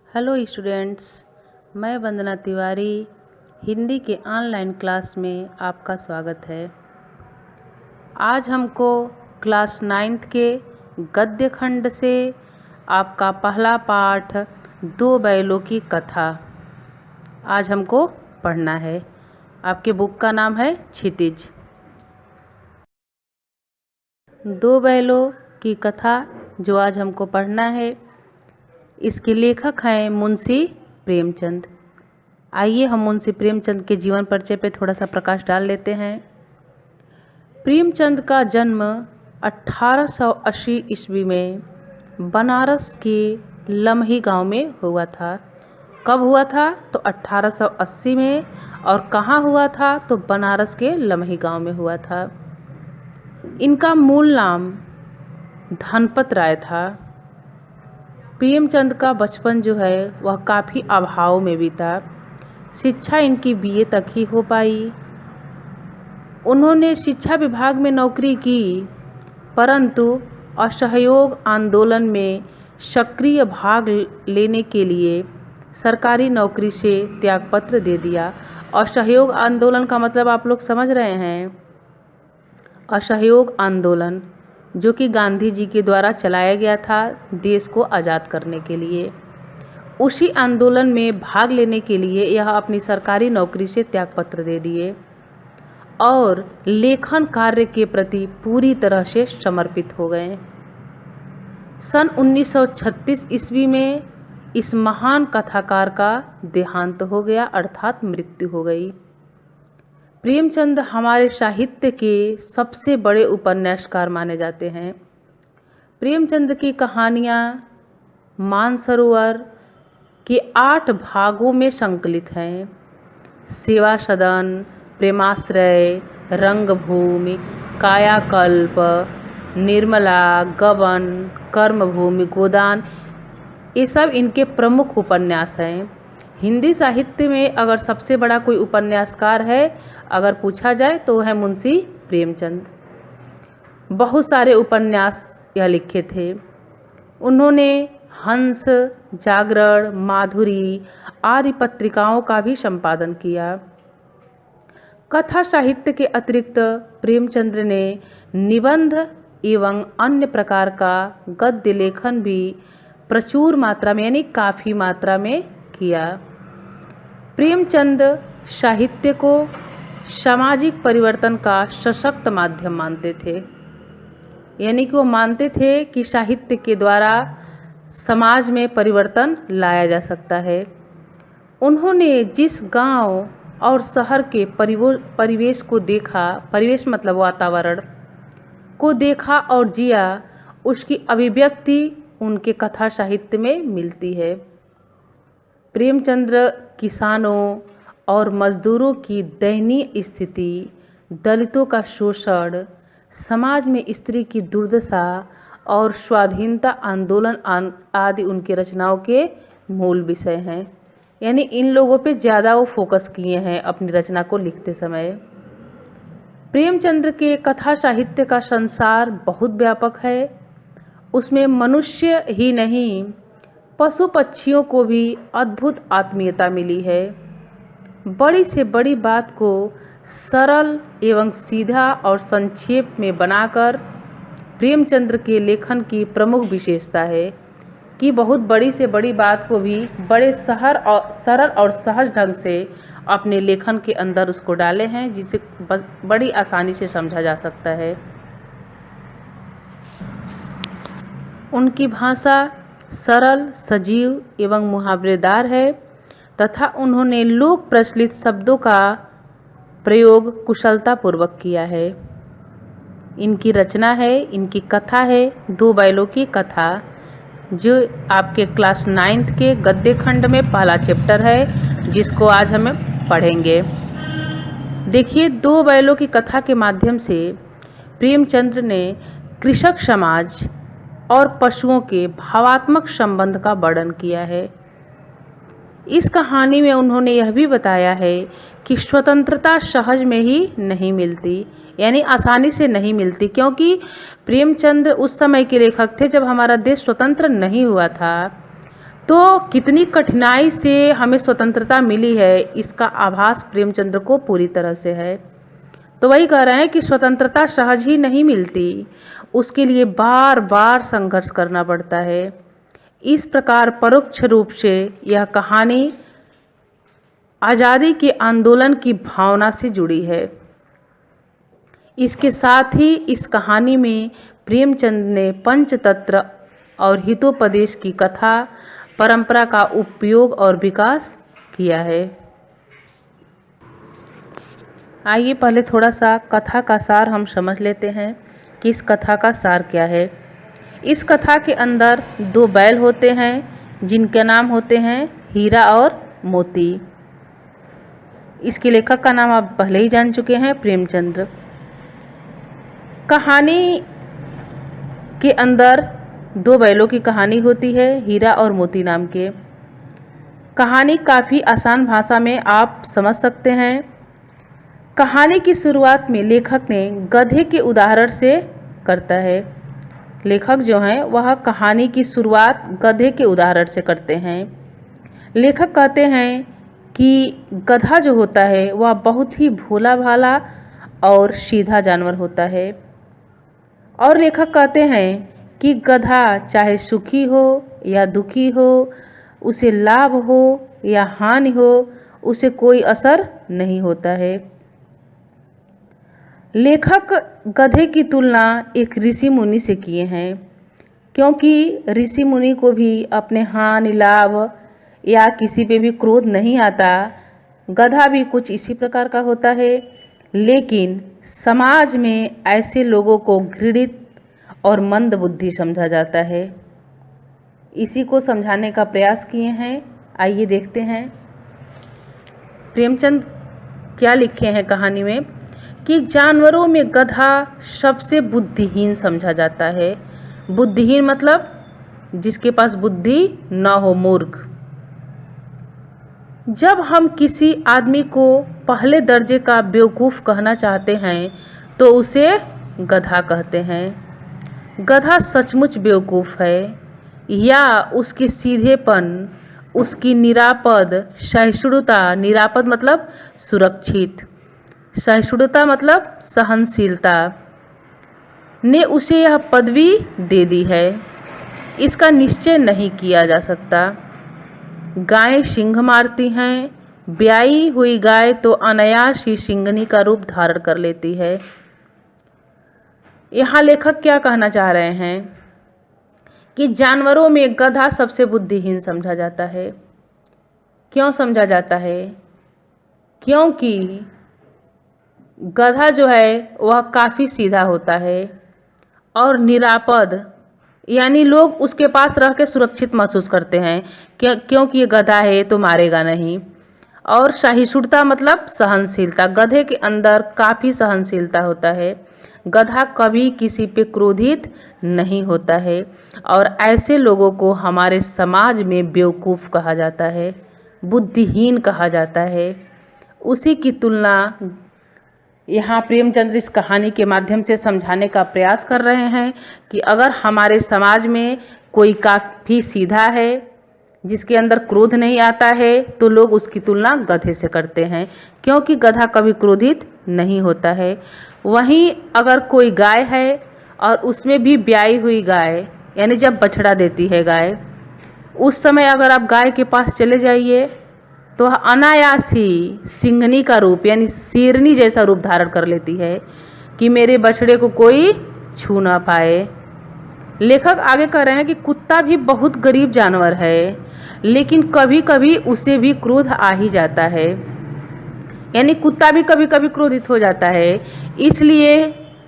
Hello students, मैं वंदना तिवारी हिंदी के online class में आपका स्वागत है। आज हमको क्लास 9th के गद्य खंड से आपका पहला पाठ दो बैलों की कथा आज हमको पढ़ना है। आपके बुक का नाम है क्षितिज। दो बैलों की कथा जो आज हमको पढ़ना है, इसके लेखक हैं मुंशी प्रेमचंद। आइए हम मुंशी प्रेमचंद के जीवन परिचय पे थोड़ा सा प्रकाश डाल लेते हैं। प्रेमचंद का जन्म 1880 ईस्वी में बनारस के लम्ही गांव में हुआ था। कब हुआ था? तो 1880 में। और कहाँ हुआ था? तो बनारस के लम्ही गांव में हुआ था। इनका मूल नाम धनपत राय था। प्रेमचंद का बचपन जो है वह काफ़ी अभाव में बीता। शिक्षा इनकी बीए तक ही हो पाई। उन्होंने शिक्षा विभाग में नौकरी की, परंतु असहयोग आंदोलन में सक्रिय भाग लेने के लिए सरकारी नौकरी से त्यागपत्र दे दिया। असहयोग आंदोलन का मतलब आप लोग समझ रहे हैं। असहयोग आंदोलन जो कि गांधी जी के द्वारा चलाया गया था देश को आज़ाद करने के लिए, उसी आंदोलन में भाग लेने के लिए यह अपनी सरकारी नौकरी से त्यागपत्र दे दिए और लेखन कार्य के प्रति पूरी तरह से समर्पित हो गए। सन 1936 ईस्वी में इस महान कथाकार का देहांत हो गया, अर्थात मृत्यु हो गई। प्रेमचंद हमारे साहित्य के सबसे बड़े उपन्यासकार माने जाते हैं। प्रेमचंद की कहानियाँ मानसरोवर के 8 भागों में संकलित हैं। सेवा सदन, प्रेमाश्रय, रंगभूमि, कायाकल्प, निर्मला, गबन, कर्मभूमि, गोदान, ये सब इनके प्रमुख उपन्यास हैं। हिंदी साहित्य में अगर सबसे बड़ा कोई उपन्यासकार है अगर पूछा जाए तो है मुंशी प्रेमचंद। बहुत सारे उपन्यास यह लिखे थे। उन्होंने हंस, जागरण, माधुरी आदि पत्रिकाओं का भी संपादन किया। कथा साहित्य के अतिरिक्त प्रेमचंद ने निबंध एवं अन्य प्रकार का गद्य लेखन भी प्रचुर मात्रा में यानी काफ़ी मात्रा में किया। प्रेमचंद साहित्य को सामाजिक परिवर्तन का सशक्त माध्यम मानते थे, यानी कि वो मानते थे कि साहित्य के द्वारा समाज में परिवर्तन लाया जा सकता है। उन्होंने जिस गांव और शहर के परिवेश को देखा, परिवेश मतलब वातावरण को देखा और जिया, उसकी अभिव्यक्ति उनके कथा साहित्य में मिलती है। प्रेमचंद्र किसानों और मजदूरों की दयनीय स्थिति, दलितों का शोषण, समाज में स्त्री की दुर्दशा और स्वाधीनता आंदोलन आदि उनकी रचनाओं के मूल विषय हैं। यानी इन लोगों पे ज़्यादा वो फोकस किए हैं अपनी रचना को लिखते समय। प्रेमचंद्र के कथा साहित्य का संसार बहुत व्यापक है। उसमें मनुष्य ही नहीं, पशु पक्षियों को भी अद्भुत आत्मीयता मिली है। बड़ी से बड़ी बात को सरल एवं सीधा और संक्षेप में बनाकर प्रेमचंद्र के लेखन की प्रमुख विशेषता है कि बहुत बड़ी से बड़ी बात को भी बड़े सरल और सहज ढंग से अपने लेखन के अंदर उसको डाले हैं, जिसे बड़ी आसानी से समझा जा सकता है। उनकी भाषा सरल, सजीव एवं मुहावरेदार है तथा उन्होंने लोक प्रचलित शब्दों का प्रयोग कुशलतापूर्वक किया है। इनकी रचना है, इनकी कथा है दो बैलों की कथा, जो आपके क्लास 9th के गद्य खंड में पहला चैप्टर है, जिसको आज हम पढ़ेंगे। देखिए, दो बैलों की कथा के माध्यम से प्रेमचंद्र ने कृषक समाज और पशुओं के भावात्मक संबंध का वर्णन किया है। इस कहानी में उन्होंने यह भी बताया है कि स्वतंत्रता सहज में ही नहीं मिलती, यानी आसानी से नहीं मिलती, क्योंकि प्रेमचंद उस समय के लेखक थे जब हमारा देश स्वतंत्र नहीं हुआ था। तो कितनी कठिनाई से हमें स्वतंत्रता मिली है, इसका आभास प्रेमचंद्र को पूरी तरह से है। तो वही कह रहे हैं कि स्वतंत्रता सहज ही नहीं मिलती, उसके लिए बार बार संघर्ष करना पड़ता है। इस प्रकार परोक्ष रूप से यह कहानी आज़ादी के आंदोलन की भावना से जुड़ी है। इसके साथ ही इस कहानी में प्रेमचंद ने पंचतंत्र और हितोपदेश की कथा परंपरा का उपयोग और विकास किया है। आइए पहले थोड़ा सा कथा का सार हम समझ लेते हैं कि इस कथा का सार क्या है। इस कथा के अंदर दो बैल होते हैं जिनके नाम होते हैं हीरा और मोती। इसके लेखक का नाम आप पहले ही जान चुके हैं, प्रेमचंद्र। कहानी के अंदर दो बैलों की कहानी होती है, हीरा और मोती नाम के। कहानी काफ़ी आसान भाषा में आप समझ सकते हैं। कहानी की शुरुआत में लेखक ने गधे के उदाहरण से करता है। लेखक जो हैं वह कहानी की शुरुआत गधे के उदाहरण से करते हैं। लेखक कहते हैं कि गधा जो होता है वह बहुत ही भोला भाला और सीधा जानवर होता है। और लेखक कहते हैं कि गधा चाहे सुखी हो या दुखी हो, उसे लाभ हो या हानि हो, उसे कोई असर नहीं होता है। लेखक गधे की तुलना एक ऋषि मुनि से किए हैं, क्योंकि ऋषि मुनि को भी अपने हानि लाभ या किसी पे भी क्रोध नहीं आता। गधा भी कुछ इसी प्रकार का होता है, लेकिन समाज में ऐसे लोगों को घृणित और मंद बुद्धि समझा जाता है। इसी को समझाने का प्रयास किए हैं। आइए देखते हैं प्रेमचंद क्या लिखे हैं कहानी में कि जानवरों में गधा सबसे बुद्धिहीन समझा जाता है। बुद्धिहीन मतलब जिसके पास बुद्धि न हो, मूर्ख। जब हम किसी आदमी को पहले दर्जे का बेवकूफ़ कहना चाहते हैं तो उसे गधा कहते हैं। गधा सचमुच बेवकूफ़ है या उसके सीधेपन, उसकी निरापद सहिष्णुता, निरापद मतलब सुरक्षित, सहिष्णुता मतलब सहनशीलता, ने उसे यह पदवी दे दी है, इसका निश्चय नहीं किया जा सकता। गायें सींग मारती हैं, ब्याई हुई गाय तो अनायास ही सींगनी का रूप धारण कर लेती है। यहाँ लेखक क्या कहना चाह रहे हैं कि जानवरों में गधा सबसे बुद्धिहीन समझा जाता है। क्यों समझा जाता है? क्योंकि गधा जो है वह काफ़ी सीधा होता है और निरापद, यानी लोग उसके पास रह के सुरक्षित महसूस करते हैं क्योंकि ये गधा है तो मारेगा नहीं। और सहिष्णुता मतलब सहनशीलता, गधे के अंदर काफ़ी सहनशीलता होता है। गधा कभी किसी पे क्रोधित नहीं होता है और ऐसे लोगों को हमारे समाज में बेवकूफ़ कहा जाता है, बुद्धिहीन कहा जाता है। उसी की तुलना यहाँ प्रेमचंद्र इस कहानी के माध्यम से समझाने का प्रयास कर रहे हैं कि अगर हमारे समाज में कोई काफ़ी सीधा है, जिसके अंदर क्रोध नहीं आता है, तो लोग उसकी तुलना गधे से करते हैं, क्योंकि गधा कभी क्रोधित नहीं होता है। वहीं अगर कोई गाय है और उसमें भी ब्याई हुई गाय, यानी जब बछड़ा देती है गाय, उस समय अगर आप गाय के पास चले जाइए तो अनायास ही सिंगनी का रूप यानी शेरनी जैसा रूप धारण कर लेती है कि मेरे बछड़े को कोई छू ना पाए। लेखक आगे कह रहे हैं कि कुत्ता भी बहुत गरीब जानवर है, लेकिन कभी कभी उसे भी क्रोध आ ही जाता है, यानी कुत्ता भी कभी कभी क्रोधित हो जाता है। इसलिए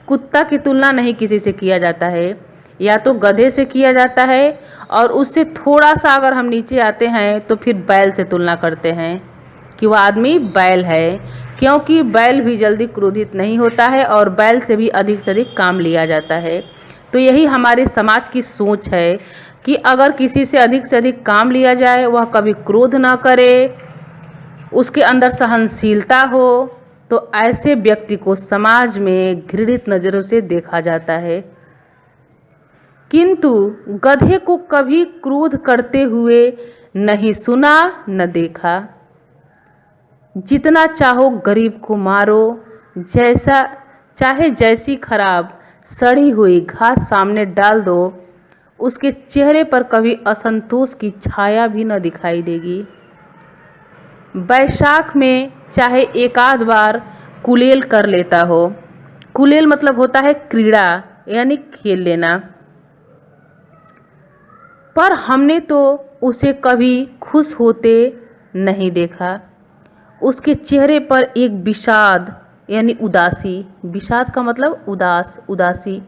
कुत्ता की तुलना नहीं किसी से किया जाता है, या तो गधे से किया जाता है, और उससे थोड़ा सा अगर हम नीचे आते हैं तो फिर बैल से तुलना करते हैं कि वह आदमी बैल है, क्योंकि बैल भी जल्दी क्रोधित नहीं होता है और बैल से भी अधिक से अधिक काम लिया जाता है। तो यही हमारे समाज की सोच है कि अगर किसी से अधिक काम लिया जाए, वह कभी क्रोध ना करे, उसके अंदर सहनशीलता हो, तो ऐसे व्यक्ति को समाज में घृणित नज़रों से देखा जाता है। किंतु गधे को कभी क्रोध करते हुए नहीं सुना न देखा। जितना चाहो गरीब को मारो, जैसा चाहे जैसी खराब सड़ी हुई घास सामने डाल दो, उसके चेहरे पर कभी असंतोष की छाया भी न दिखाई देगी। बैसाख में चाहे एक आध बार कुलेल कर लेता हो, कुलेल मतलब होता है क्रीड़ा यानी खेल लेना, पर हमने तो उसे कभी खुश होते नहीं देखा। उसके चेहरे पर एक विषाद यानी उदासी, विषाद का मतलब उदासी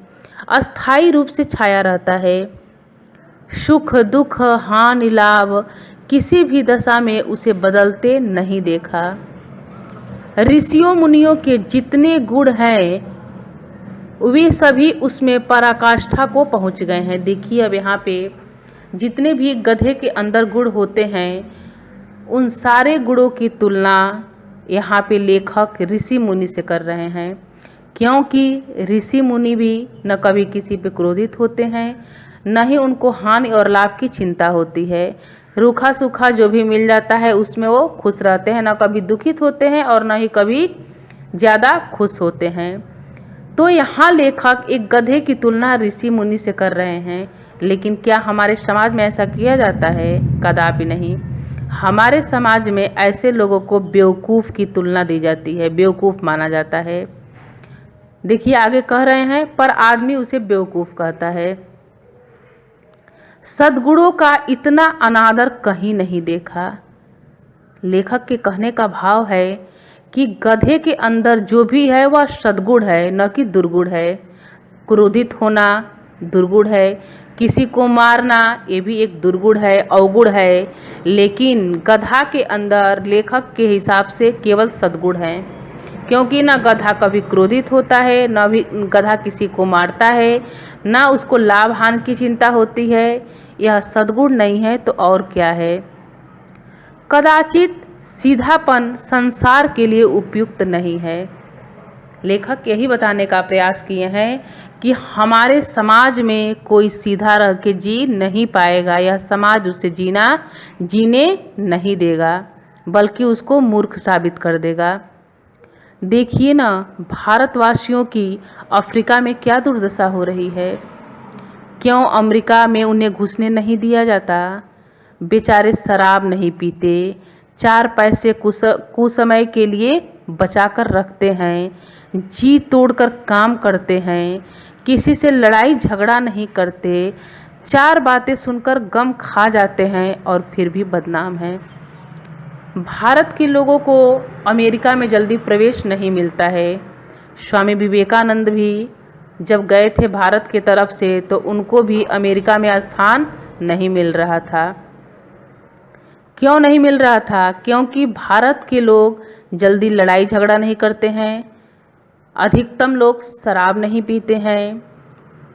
अस्थायी रूप से छाया रहता है। सुख दुख हानि लाभ किसी भी दशा में उसे बदलते नहीं देखा। ऋषियों मुनियों के जितने गुण हैं वे सभी उसमें पराकाष्ठा को पहुंच गए हैं। देखिए अब यहाँ पे जितने भी गधे के अंदर गुण होते हैं उन सारे गुणों की तुलना यहाँ पे लेखक ऋषि मुनि से कर रहे हैं, क्योंकि ऋषि मुनि भी न कभी किसी पे क्रोधित होते हैं, न ही उनको हानि और लाभ की चिंता होती है। रूखा सूखा जो भी मिल जाता है उसमें वो खुश रहते हैं, न कभी दुखित होते हैं और न ही कभी ज़्यादा खुश होते हैं। तो यहाँ लेखक एक गधे की तुलना ऋषि मुनि से कर रहे हैं, लेकिन क्या हमारे समाज में ऐसा किया जाता है? कदापि नहीं। हमारे समाज में ऐसे लोगों को बेवकूफ़ की तुलना दी जाती है, बेवकूफ़ माना जाता है। देखिए आगे कह रहे हैं, पर आदमी उसे बेवकूफ़ कहता है। सद्गुणों का इतना अनादर कहीं नहीं देखा। लेखक के कहने का भाव है कि गधे के अंदर जो भी है वह सद्गुण है, न कि दुर्गुण है। क्रोधित होना दुर्गुण है, किसी को मारना ये भी एक दुर्गुण है, अवगुण है, लेकिन गधा के अंदर लेखक के हिसाब से केवल सद्गुण है, क्योंकि ना गधा कभी क्रोधित होता है, न भी गधा किसी को मारता है, ना उसको लाभ हानि की चिंता होती है। यह सद्गुण नहीं है तो और क्या है? कदाचित सीधापन संसार के लिए उपयुक्त नहीं है। लेखक यही बताने का प्रयास किए हैं कि हमारे समाज में कोई सीधा रह के जी नहीं पाएगा, यह समाज उसे जीने नहीं देगा, बल्कि उसको मूर्ख साबित कर देगा। देखिए ना, भारतवासियों की अफ्रीका में क्या दुर्दशा हो रही है। क्यों अमेरिका में उन्हें घुसने नहीं दिया जाता? बेचारे शराब नहीं पीते, 4 पैसे कुसमय के लिए बचा कर रखते हैं, जी तोड़कर काम करते हैं, किसी से लड़ाई झगड़ा नहीं करते, 4 बातें सुनकर गम खा जाते हैं और फिर भी बदनाम हैं। भारत के लोगों को अमेरिका में जल्दी प्रवेश नहीं मिलता है। स्वामी विवेकानंद भी जब गए थे भारत के तरफ से तो उनको भी अमेरिका में स्थान नहीं मिल रहा था। क्यों नहीं मिल रहा था? क्योंकि भारत के लोग जल्दी लड़ाई झगड़ा नहीं करते हैं, अधिकतम लोग शराब नहीं पीते हैं,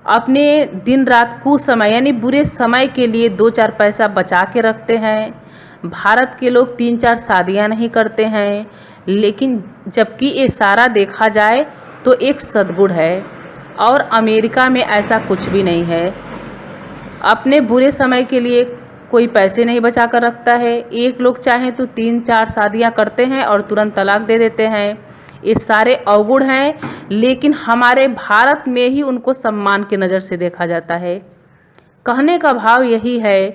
अपने दिन रात कुसमय यानी बुरे समय के लिए 2-4 पैसा बचा के रखते हैं। भारत के लोग 3-4 शादियां नहीं करते हैं, लेकिन जबकि ये सारा देखा जाए तो एक सद्गुण है, और अमेरिका में ऐसा कुछ भी नहीं है। अपने बुरे समय के लिए कोई पैसे नहीं बचा कर रखता है। एक लोग चाहे तो 3-4 शादियां करते हैं और तुरंत तलाक दे देते हैं। ये सारे अवगुण हैं, लेकिन हमारे भारत में ही उनको सम्मान की नज़र से देखा जाता है। कहने का भाव यही है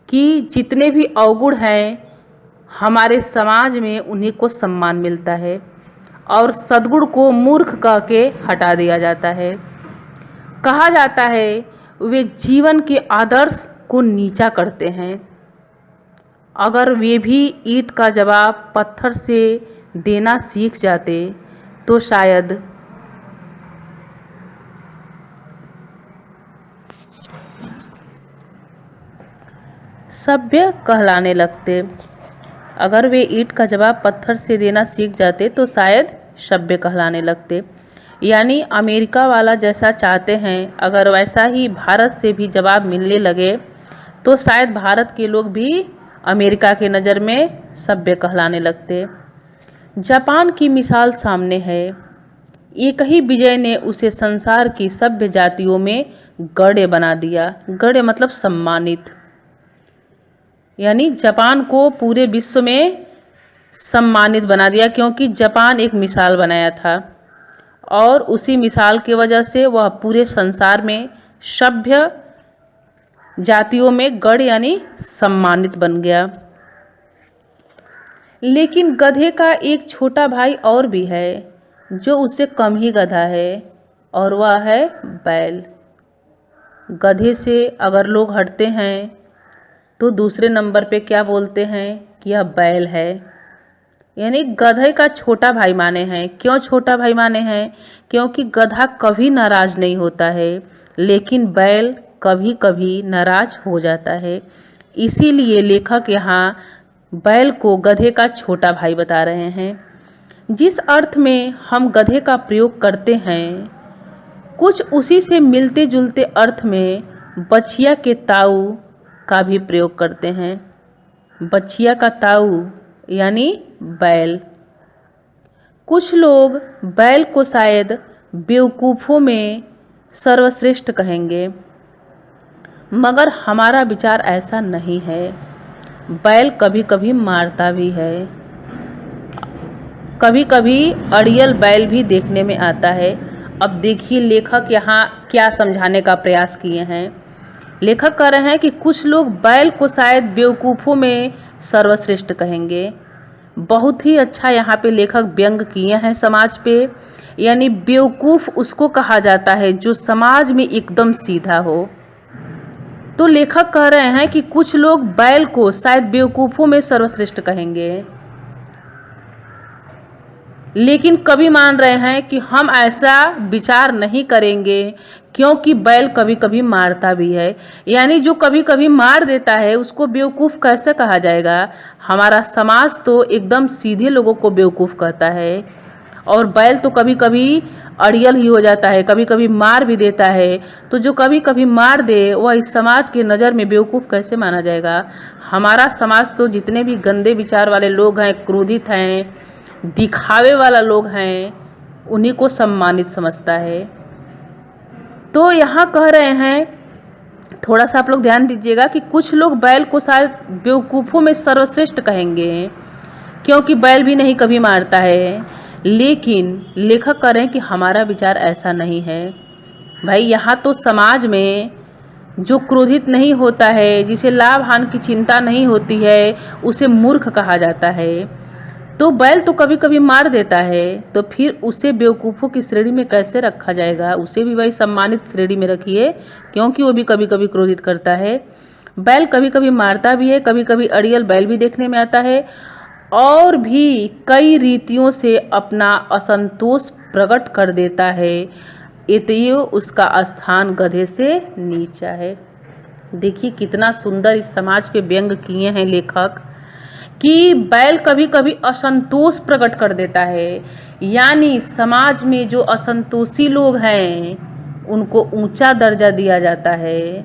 कि जितने भी अवगुण हैं हमारे समाज में उन्हीं को सम्मान मिलता है और सद्गुण को मूर्ख कह के हटा दिया जाता है। कहा जाता है वे जीवन के आदर्श को नीचा करते हैं। अगर वे भी ईंट का जवाब पत्थर से देना सीख जाते तो शायद सभ्य कहलाने लगते। अगर वे ईंट का जवाब पत्थर से देना सीख जाते तो शायद सभ्य कहलाने लगते। यानी अमेरिका वाला जैसा चाहते हैं अगर वैसा ही भारत से भी जवाब मिलने लगे तो शायद भारत के लोग भी अमेरिका के नज़र में सभ्य कहलाने लगते। जापान की मिसाल सामने है। एक ही विजय ने उसे संसार की सभ्य जातियों में गण्य बना दिया। गण्य मतलब सम्मानित, यानी जापान को पूरे विश्व में सम्मानित बना दिया, क्योंकि जापान एक मिसाल बनाया था और उसी मिसाल की वजह से वह पूरे संसार में सभ्य जातियों में गण्य यानी सम्मानित बन गया। लेकिन गधे का एक छोटा भाई और भी है जो उससे कम ही गधा है, और वह है बैल। गधे से अगर लोग हटते हैं तो दूसरे नंबर पे क्या बोलते हैं कि यह बैल है, यानी गधे का छोटा भाई माने हैं। क्यों छोटा भाई माने हैं? क्योंकि गधा कभी नाराज नहीं होता है, लेकिन बैल कभी कभी नाराज हो जाता है। इसीलिए लेखक यहाँ बैल को गधे का छोटा भाई बता रहे हैं। जिस अर्थ में हम गधे का प्रयोग करते हैं, कुछ उसी से मिलते जुलते अर्थ में बछिया के ताऊ का भी प्रयोग करते हैं। बछिया का ताऊ यानी बैल। कुछ लोग बैल को शायद बेवकूफ़ों में सर्वश्रेष्ठ कहेंगे, मगर हमारा विचार ऐसा नहीं है। बैल कभी कभी मारता भी है, कभी कभी अड़ियल बैल भी देखने में आता है। अब देखिए लेखक यहाँ क्या समझाने का प्रयास किए हैं। लेखक कह रहे हैं कि कुछ लोग बैल को शायद बेवकूफ़ों में सर्वश्रेष्ठ कहेंगे। बहुत ही अच्छा यहाँ पे लेखक व्यंग किए हैं समाज पे, यानी बेवकूफ़ उसको कहा जाता है जो समाज में एकदम सीधा हो। तो लेखक कह रहे हैं कि कुछ लोग बैल को शायद बेवकूफ़ों में सर्वश्रेष्ठ कहेंगे, लेकिन कभी मान रहे हैं कि हम ऐसा विचार नहीं करेंगे, क्योंकि बैल कभी कभी मारता भी है। यानी जो कभी कभी मार देता है उसको बेवकूफ़ कैसे कहा जाएगा? हमारा समाज तो एकदम सीधे लोगों को बेवकूफ़ कहता है, और बैल तो कभी कभी अड़ियल ही हो जाता है, कभी कभी मार भी देता है। तो जो कभी कभी मार दे वह इस समाज की नज़र में बेवकूफ़ कैसे माना जाएगा? हमारा समाज तो जितने भी गंदे विचार वाले लोग हैं, क्रोधित हैं, दिखावे वाला लोग हैं, उन्हीं को सम्मानित समझता है। तो यहाँ कह रहे हैं, थोड़ा सा आप लोग ध्यान दीजिएगा कि कुछ लोग बैल को शायद बेवकूफ़ों में सर्वश्रेष्ठ कहेंगे, क्योंकि बैल भी नहीं कभी मारता है। लेकिन लेखक कह रहे हैं कि हमारा विचार ऐसा नहीं है। भाई यहाँ तो समाज में जो क्रोधित नहीं होता है, जिसे लाभ हानि की चिंता नहीं होती है, उसे मूर्ख कहा जाता है। तो बैल तो कभी कभी मार देता है, तो फिर उसे बेवकूफ़ों की श्रेणी में कैसे रखा जाएगा? उसे भी भाई सम्मानित श्रेणी में रखिए, क्योंकि वो भी कभी कभी क्रोधित करता है। बैल कभी कभी मारता भी है, कभी कभी अड़ियल बैल भी देखने में आता है, और भी कई रीतियों से अपना असंतोष प्रकट कर देता है। इतयो उसका स्थान गधे से नीचा है। देखिए कितना सुंदर इस समाज पे व्यंग किए हैं लेखक कि बैल कभी कभी असंतोष प्रकट कर देता है, यानी समाज में जो असंतोषी लोग हैं उनको ऊंचा दर्जा दिया जाता है,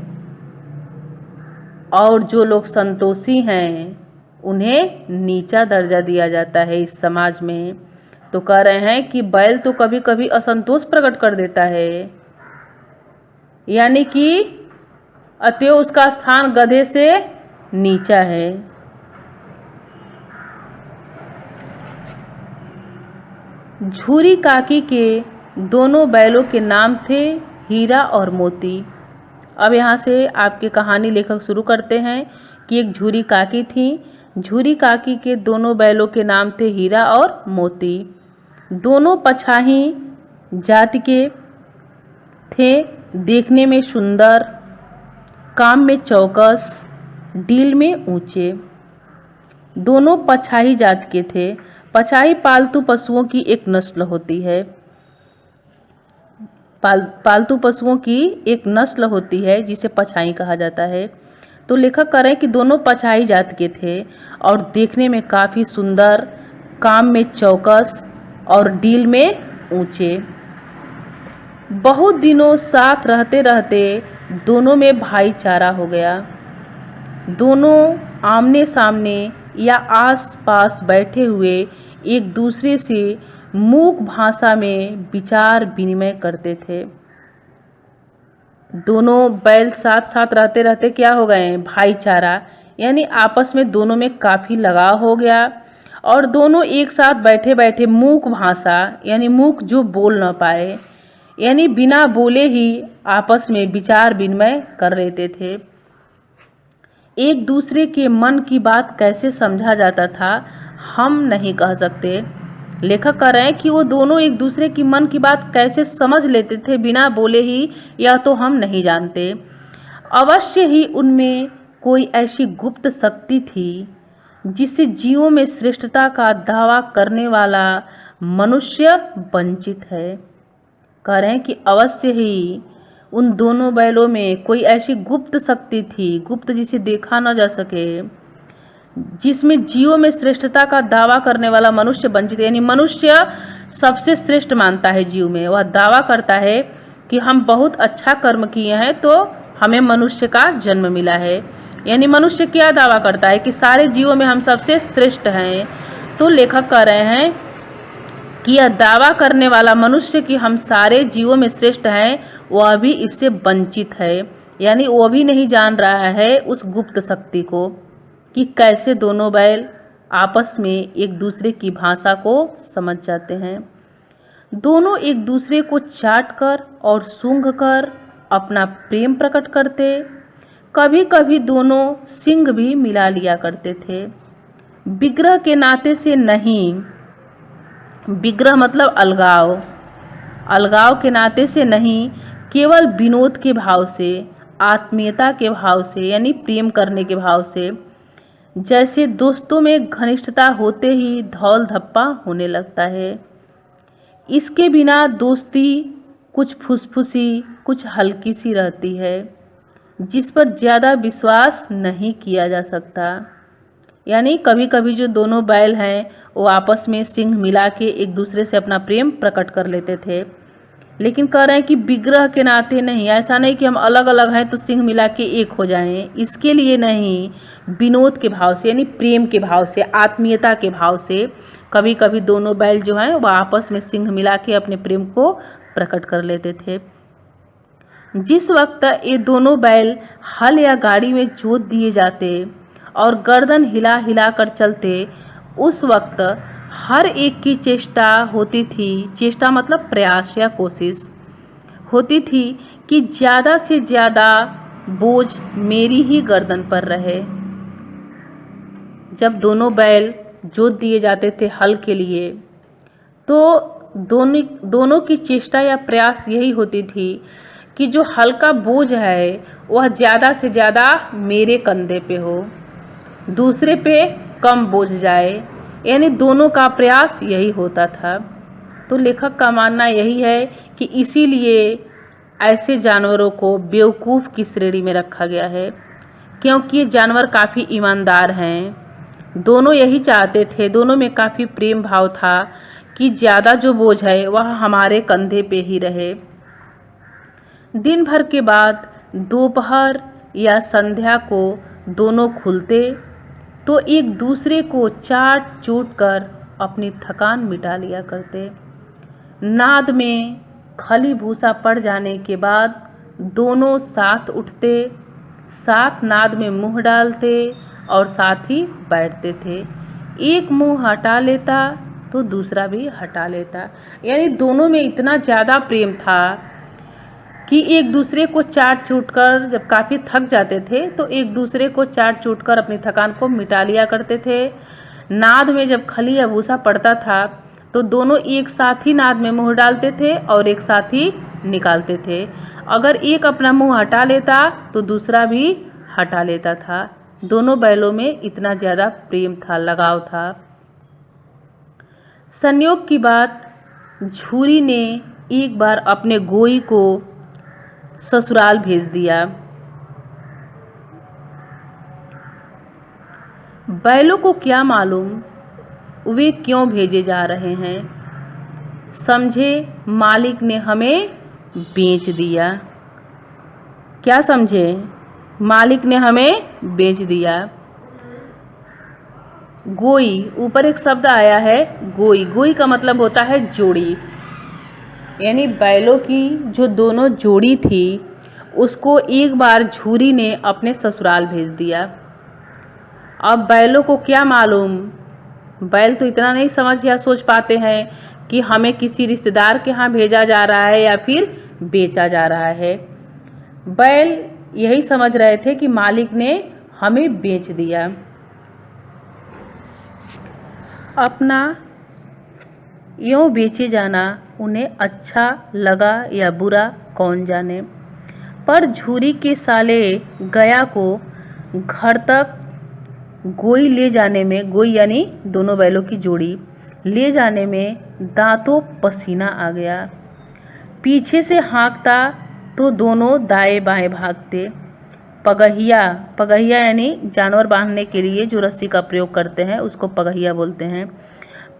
और जो लोग संतोषी हैं उन्हें नीचा दर्जा दिया जाता है इस समाज में। तो कह रहे हैं कि बैल तो कभी कभी असंतोष प्रकट कर देता है, यानी कि अतएव उसका स्थान गधे से नीचा है। झूरी काकी के दोनों बैलों के नाम थे हीरा और मोती। अब यहाँ से आपकी कहानी लेखक शुरू करते हैं कि एक झूरी काकी थी। झूरी काकी के दोनों बैलों के नाम थे हीरा और मोती। दोनों पछाही जाति के थे, देखने में सुंदर, काम में चौकस, डील में ऊंचे। दोनों पछाही जाति के थे। पछाही पालतू पशुओं की एक नस्ल होती है। पालतू पशुओं की एक नस्ल होती है जिसे पछाही कहा जाता है। तो लेखक कह रहे हैं कि दोनों पछाही जाति के थे और देखने में काफ़ी सुंदर, काम में चौकस और डील में ऊंचे। बहुत दिनों साथ रहते रहते दोनों में भाईचारा हो गया। दोनों आमने सामने या आस पास बैठे हुए एक दूसरे से मूक भाषा में विचार विनिमय करते थे। दोनों बैल साथ साथ रहते रहते क्या हो गए हैं, भाईचारा, यानी आपस में दोनों में काफ़ी लगाव हो गया। और दोनों एक साथ बैठे बैठे मूक भाषा, यानी मूक जो बोल न पाए, यानी बिना बोले ही आपस में विचार विनिमय कर लेते थे। एक दूसरे के मन की बात कैसे समझा जाता था हम नहीं कह सकते। लेखक कह रहे हैं कि वो दोनों एक दूसरे की मन की बात कैसे समझ लेते थे बिना बोले ही, या तो हम नहीं जानते। अवश्य ही उनमें कोई ऐसी गुप्त शक्ति थी जिससे जीवों में श्रेष्ठता का दावा करने वाला मनुष्य वंचित है। कह रहे हैं कि अवश्य ही उन दोनों बैलों में कोई ऐसी गुप्त शक्ति थी, गुप्त जिसे देखा न जा सके, जिसमें जीवों में श्रेष्ठता का दावा करने वाला मनुष्य वंचित, यानी मनुष्य सबसे श्रेष्ठ मानता है जीव में। वह दावा करता है कि हम बहुत अच्छा कर्म किए हैं तो हमें मनुष्य का जन्म मिला है। यानी मनुष्य क्या दावा करता है कि सारे जीवों में हम सबसे श्रेष्ठ हैं। तो लेखक कह रहे हैं कि यह दावा करने वाला मनुष्य कि हम सारे जीवों में श्रेष्ठ हैं, वह भी इससे वंचित है। यानी वह भी नहीं जान रहा है उस गुप्त शक्ति को कि कैसे दोनों बैल आपस में एक दूसरे की भाषा को समझ जाते हैं। दोनों एक दूसरे को चाट कर और सूंघ कर अपना प्रेम प्रकट करते। कभी कभी दोनों सींग भी मिला लिया करते थे। विग्रह के नाते से नहीं, विग्रह मतलब अलगाव, अलगाव के नाते से नहीं, केवल विनोद के भाव से, आत्मीयता के भाव से, यानी प्रेम करने के भाव से। जैसे दोस्तों में घनिष्ठता होते ही धौल धप्पा होने लगता है। इसके बिना दोस्ती कुछ फुसफुसी, कुछ हल्की सी रहती है, जिस पर ज़्यादा विश्वास नहीं किया जा सकता। यानी कभी कभी जो दोनों बैल हैं वो आपस में सींग मिला के एक दूसरे से अपना प्रेम प्रकट कर लेते थे, लेकिन कह रहे हैं कि विग्रह के नाते नहीं। ऐसा नहीं कि हम अलग अलग हैं तो सींग मिला के एक हो जाएं, इसके लिए नहीं, विनोद के भाव से, यानी प्रेम के भाव से, आत्मीयता के भाव से कभी कभी दोनों बैल जो हैं वह आपस में सींग मिला के अपने प्रेम को प्रकट कर लेते थे। जिस वक्त ये दोनों बैल हल या गाड़ी में जोत दिए जाते और गर्दन हिला हिला कर चलते, उस वक्त हर एक की चेष्टा होती थी, चेष्टा मतलब प्रयास या कोशिश होती थी कि ज़्यादा से ज़्यादा बोझ मेरी ही गर्दन पर रहे। जब दोनों बैल जोत दिए जाते थे हल के लिए, तो दोनों की चेष्टा या प्रयास यही होती थी कि जो हल का बोझ है वह ज़्यादा से ज़्यादा मेरे कंधे पे हो, दूसरे पे कम बोझ जाए। यानी दोनों का प्रयास यही होता था। तो लेखक का मानना यही है कि इसीलिए ऐसे जानवरों को बेवकूफ़ की श्रेणी में रखा गया है, क्योंकि ये जानवर काफ़ी ईमानदार हैं। दोनों यही चाहते थे, दोनों में काफ़ी प्रेम भाव था कि ज़्यादा जो बोझ है वह हमारे कंधे पे ही रहे। दिन भर के बाद दोपहर या संध्या को दोनों खुलते तो एक दूसरे को चाट चूट कर अपनी थकान मिटा लिया करते। नाद में खली भूसा पड़ जाने के बाद दोनों साथ उठते, साथ नाद में मुंह डालते और साथ ही बैठते थे। एक मुंह हटा लेता तो दूसरा भी हटा लेता। यानी दोनों में इतना ज़्यादा प्रेम था कि एक दूसरे को चाट चूट कर, जब काफ़ी थक जाते थे तो एक दूसरे को चाट चूट कर अपनी थकान को मिटा लिया करते थे। नाद में जब खली या भूसा पड़ता था तो दोनों एक साथ ही नाद में मुंह डालते थे और एक साथ ही निकालते थे। अगर एक अपना मुंह हटा लेता तो दूसरा भी हटा लेता था। दोनों बैलों में इतना ज़्यादा प्रेम था, लगाव था। संयोग की बात, झूरी ने एक बार अपने गोई को ससुराल भेज दिया। बैलों को क्या मालूम वे क्यों भेजे जा रहे हैं। समझे मालिक ने हमें बेच दिया। क्या समझे, मालिक ने हमें बेच दिया। गोई, ऊपर एक शब्द आया है गोई। गोई का मतलब होता है जोड़ी। यानी बैलों की जो दोनों जोड़ी थी उसको एक बार झूरी ने अपने ससुराल भेज दिया। अब बैलों को क्या मालूम, बैल तो इतना नहीं समझ या सोच पाते हैं कि हमें किसी रिश्तेदार के यहाँ भेजा जा रहा है या फिर बेचा जा रहा है। बैल यही समझ रहे थे कि मालिक ने हमें बेच दिया। अपना यूँ बेचे जाना उन्हें अच्छा लगा या बुरा कौन जाने, पर झूरी के साले गया को घर तक गोई ले जाने में, गोई यानी दोनों बैलों की जोड़ी ले जाने में दांतों पसीना आ गया। पीछे से हाँकता तो दोनों दाएं बाएं भागते। पगहिया यानी जानवर बांधने के लिए जो रस्सी का प्रयोग करते हैं उसको पगहिया बोलते हैं।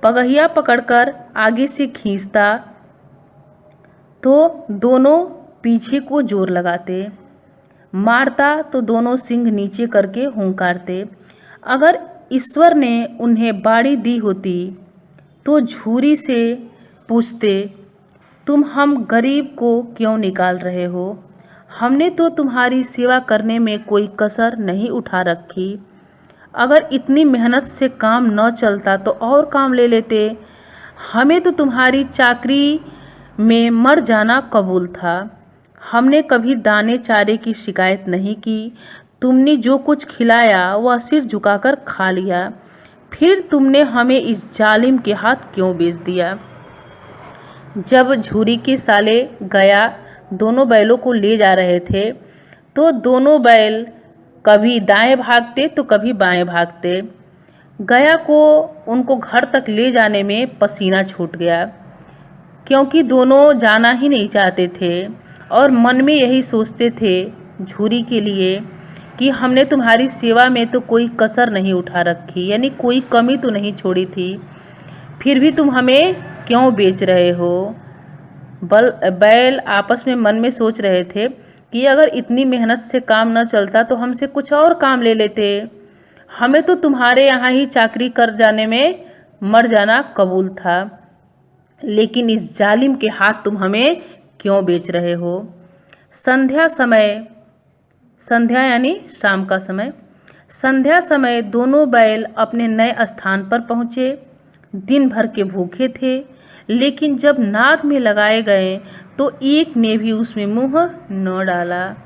पगहिया पकड़कर आगे से खींचता तो दोनों पीछे को जोर लगाते। मारता तो दोनों सींग नीचे करके हुंकारते। अगर ईश्वर ने उन्हें बाड़ी दी होती तो झूरी से पूछते, तुम हम गरीब को क्यों निकाल रहे हो? हमने तो तुम्हारी सेवा करने में कोई कसर नहीं उठा रखी। अगर इतनी मेहनत से काम न चलता तो और काम ले लेते। हमें तो तुम्हारी चाकरी में मर जाना कबूल था। हमने कभी दाने चारे की शिकायत नहीं की। तुमने जो कुछ खिलाया वह सिर झुकाकर खा लिया। फिर तुमने हमें इस जालिम के हाथ क्यों बेच दिया? जब झूरी के साले गया दोनों बैलों को ले जा रहे थे तो दोनों बैल कभी दाएं भागते तो कभी बाएं भागते। गया को उनको घर तक ले जाने में पसीना छूट गया, क्योंकि दोनों जाना ही नहीं चाहते थे और मन में यही सोचते थे झूरी के लिए कि हमने तुम्हारी सेवा में तो कोई कसर नहीं उठा रखी, यानी कोई कमी तो नहीं छोड़ी थी, फिर भी तुम हमें क्यों बेच रहे हो? बैल आपस में मन में सोच रहे थे कि अगर इतनी मेहनत से काम न चलता तो हमसे कुछ और काम ले लेते। हमें तो तुम्हारे यहाँ ही चाकरी कर जाने में मर जाना कबूल था, लेकिन इस जालिम के हाथ तुम हमें क्यों बेच रहे हो? संध्या यानी शाम का समय। संध्या समय दोनों बैल अपने नए स्थान पर पहुँचे। दिन भर के भूखे थे, लेकिन जब नाक में लगाए गए तो एक ने भी उसमें मुंह न डाला।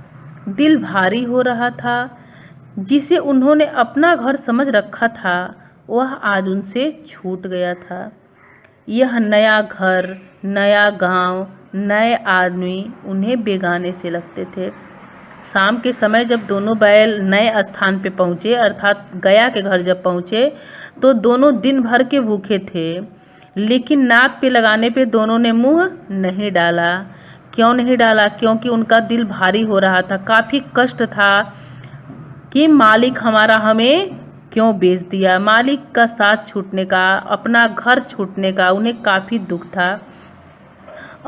दिल भारी हो रहा था। जिसे उन्होंने अपना घर समझ रखा था वह आज उनसे छूट गया था। यह नया घर, नया गांव, नए आदमी उन्हें बेगाने से लगते थे। शाम के समय जब दोनों बैल नए स्थान पे पहुँचे, अर्थात गया के घर जब पहुँचे, तो दोनों दिन भर के भूखे थे, लेकिन नाक पे लगाने पे दोनों ने मुंह नहीं डाला। क्यों नहीं डाला? क्योंकि उनका दिल भारी हो रहा था। काफ़ी कष्ट था कि मालिक हमारा हमें क्यों बेच दिया। मालिक का साथ छूटने का, अपना घर छूटने का उन्हें काफ़ी दुख था।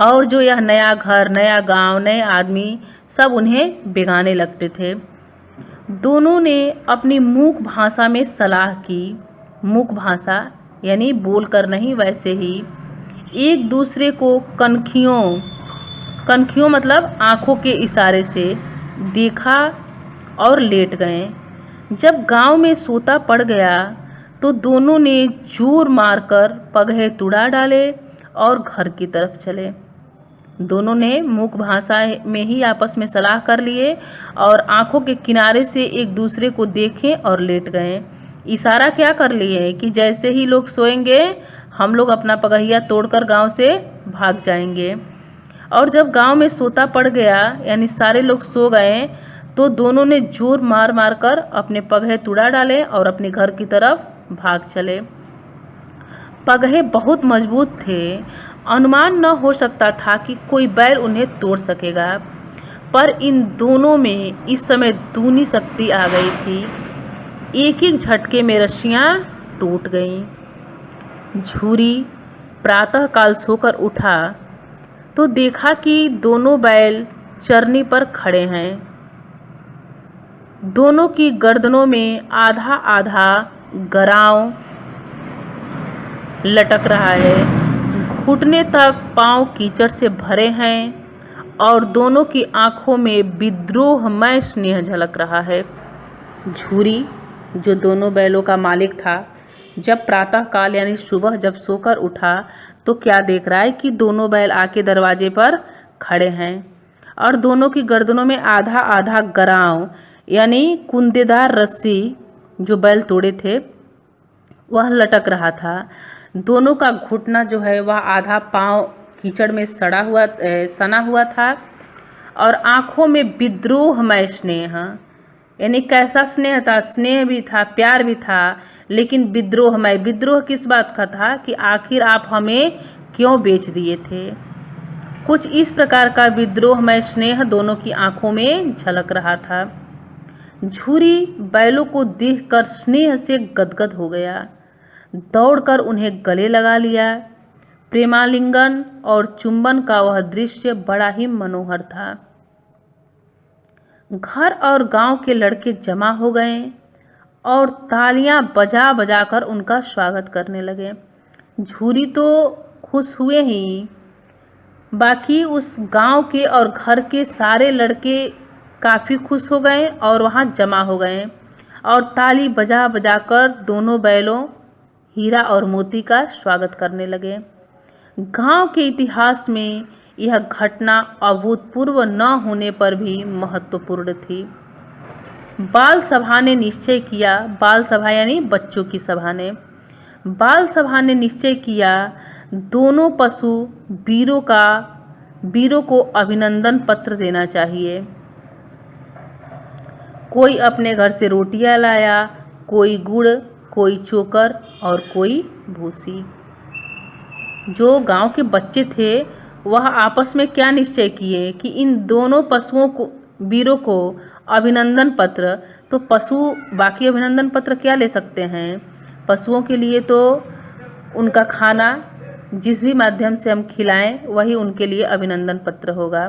और जो यह नया घर, नया गांव, नए आदमी सब उन्हें बेगाने लगते थे। दोनों ने अपनी मूक भाषा में सलाह की। मूक भाषा यानी बोल कर नहीं, वैसे ही एक दूसरे को कनखियों मतलब आँखों के इशारे से देखा और लेट गए। जब गांव में सोता पड़ गया तो दोनों ने जोर मारकर पगहे तुड़ा डाले और घर की तरफ चले। दोनों ने मूक भाषा में ही आपस में सलाह कर लिए और आंखों के किनारे से एक दूसरे को देखें और लेट गए। इशारा क्या कर लिए कि जैसे ही लोग सोएंगे हम लोग अपना पगहिया तोड़कर गांव से भाग जाएंगे। और जब गांव में सोता पड़ गया यानी सारे लोग सो गए तो दोनों ने जोर मार मार कर अपने पगहे तुड़ा डाले और अपने घर की तरफ भाग चले। पगहे बहुत मजबूत थे। अनुमान न हो सकता था कि कोई बैल उन्हें तोड़ सकेगा, पर इन दोनों में इस समय दूनी शक्ति आ गई थी। एक एक झटके में रस्सियाँ टूट गईं। झूरी प्रातःकाल सोकर उठा तो देखा कि दोनों बैल चरनी पर खड़े हैं। दोनों की गर्दनों में आधा आधा गराव लटक रहा है। घुटने तक पांव कीचड़ से भरे हैं और दोनों की आंखों में विद्रोहमय स्नेह झलक रहा है। झूरी, जो दोनों बैलों का मालिक था, जब प्रातःकाल यानी सुबह जब सोकर उठा तो क्या देख रहा है कि दोनों बैल आके दरवाजे पर खड़े हैं और दोनों की गर्दनों में आधा आधा गराव यानी कुंदेदार रस्सी जो बैल तोड़े थे वह लटक रहा था। दोनों का घुटना जो है वह आधा पांव कीचड़ में सना हुआ था और आंखों में विद्रोहमय स्नेह, यानी कैसा स्नेह था? स्नेह भी था, प्यार भी था, लेकिन विद्रोहमय। विद्रोह किस बात का था कि आखिर आप हमें क्यों बेच दिए थे? कुछ इस प्रकार का विद्रोहमय स्नेह दोनों की आंखों में झलक रहा था। झूरी बैलों को देखकर स्नेह से गदगद हो गया, दौड़कर उन्हें गले लगा लिया। प्रेमालिंगन और चुंबन का वह दृश्य बड़ा ही मनोहर था। घर और गांव के लड़के जमा हो गए और तालियां बजा बजाकर उनका स्वागत करने लगे। झूरी तो खुश हुए ही, बाकी उस गांव के और घर के सारे लड़के काफ़ी खुश हो गए और वहां जमा हो गए और ताली बजा बजाकर दोनों बैलों हीरा और मोती का स्वागत करने लगे। गांव के इतिहास में यह घटना अभूतपूर्व न होने पर भी महत्वपूर्ण थी। बाल सभा ने निश्चय किया, बाल सभा यानी बच्चों की सभा ने, बाल सभा ने निश्चय किया दोनों पशु वीरों को अभिनंदन पत्र देना चाहिए। कोई अपने घर से रोटियां लाया, कोई गुड़, कोई चोकर और कोई भूसी। जो गांव के बच्चे थे वह आपस में क्या निश्चय किए कि इन दोनों पशुओं को, वीरों को अभिनंदन पत्र, तो पशु बाकी अभिनंदन पत्र क्या ले सकते हैं? पशुओं के लिए तो उनका खाना जिस भी माध्यम से हम खिलाएं वही उनके लिए अभिनंदन पत्र होगा।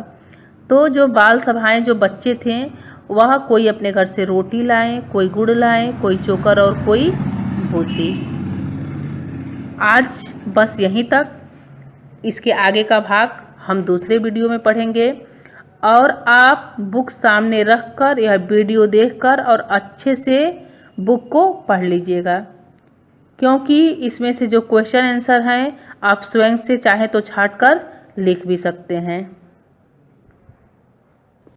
तो जो बाल सभाएं, जो बच्चे थे वह कोई अपने घर से रोटी लाएं, कोई गुड़ लाएं, कोई चोकर और कोई भूसी। आज बस यहीं तक। इसके आगे का भाग हम दूसरे वीडियो में पढ़ेंगे और आप बुक सामने रखकर यह वीडियो देखकर और अच्छे से बुक को पढ़ लीजिएगा, क्योंकि इसमें से जो क्वेश्चन आंसर हैं आप स्वयं से चाहे तो छांट कर लिख भी सकते हैं।